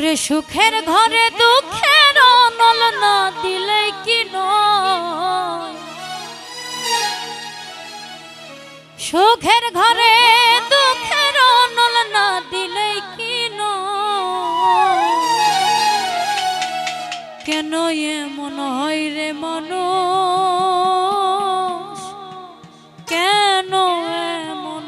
ওরে সুখের ঘরে দুঃখের নল না দিলে কি নয়, সুখের ঘরে দুঃখের নল না দিলে কি নয়। কেন এমন হয় রে মানুষ, কেন এমন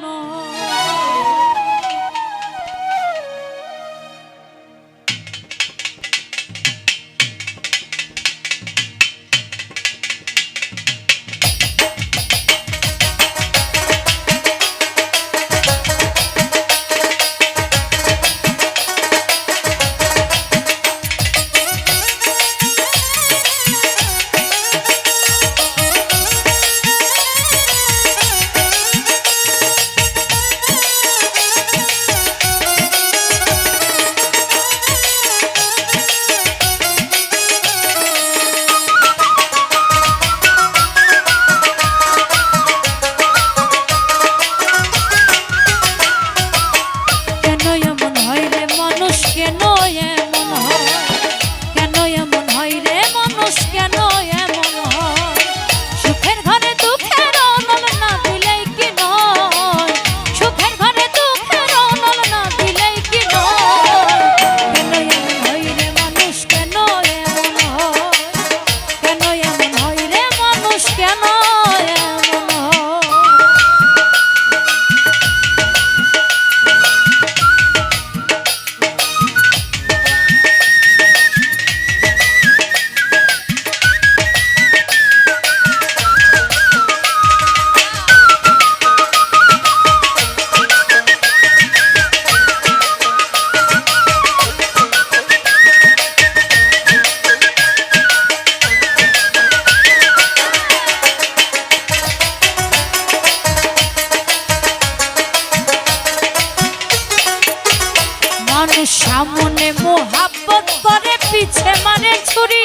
সামনে মোহাব্বত করে পিছে মারে ছুরি,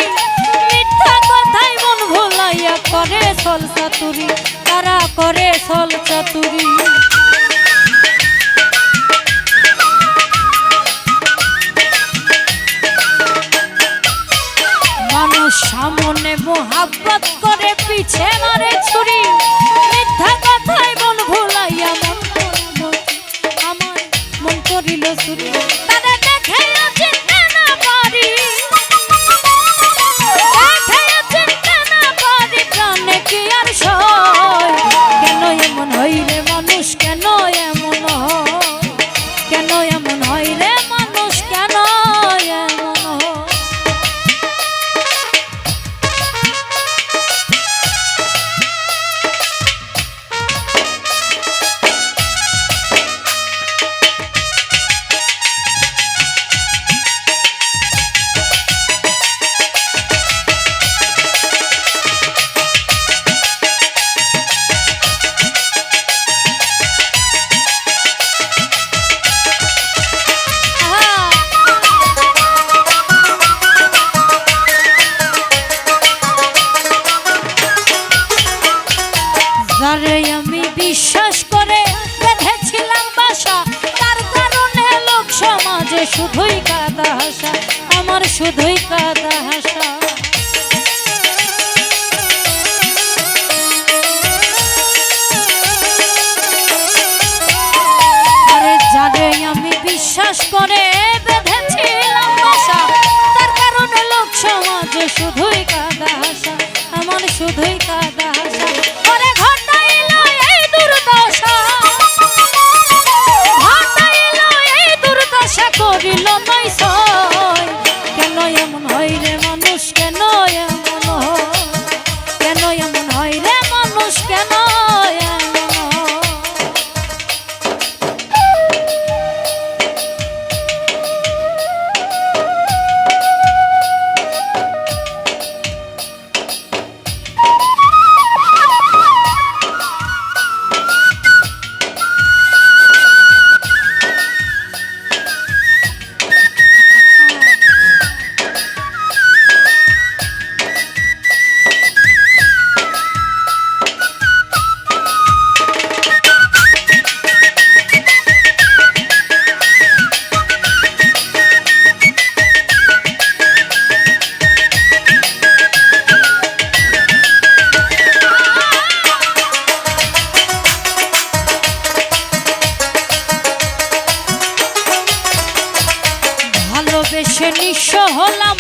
মিথ্যা কথাই মন ভোলাইয়া করে ছল চাতুরি, তারা করে ছল চাতুরি। মানুষ সামনে মোহাব্বত করে পিছে মারে ছুরি, মিথ্যা কথাই মন ভোলাইয়া আমার মন করিল চুরি। যারে আমি বিশ্বাস করে বেঁধেছিলাম বাসা, তার কারণে লোক সমাজে শুধুই কাদা হাসা, আমার শুধুই কাদা হাসা। আরে যারে আমি বিশ্বাস করে বেঁধেছিলাম বাসা, তার কারণে লোক সমাজে শুধুই কাদা হাসা, আমার শুধুই কাদা হাসা। করিল নয় সয়, কেন এমন হয় রে মানুষ, কেন এমন হয়, কেন এমন হয় রে মানুষ, কেন এমন হয়। নিঃস্ব হলাম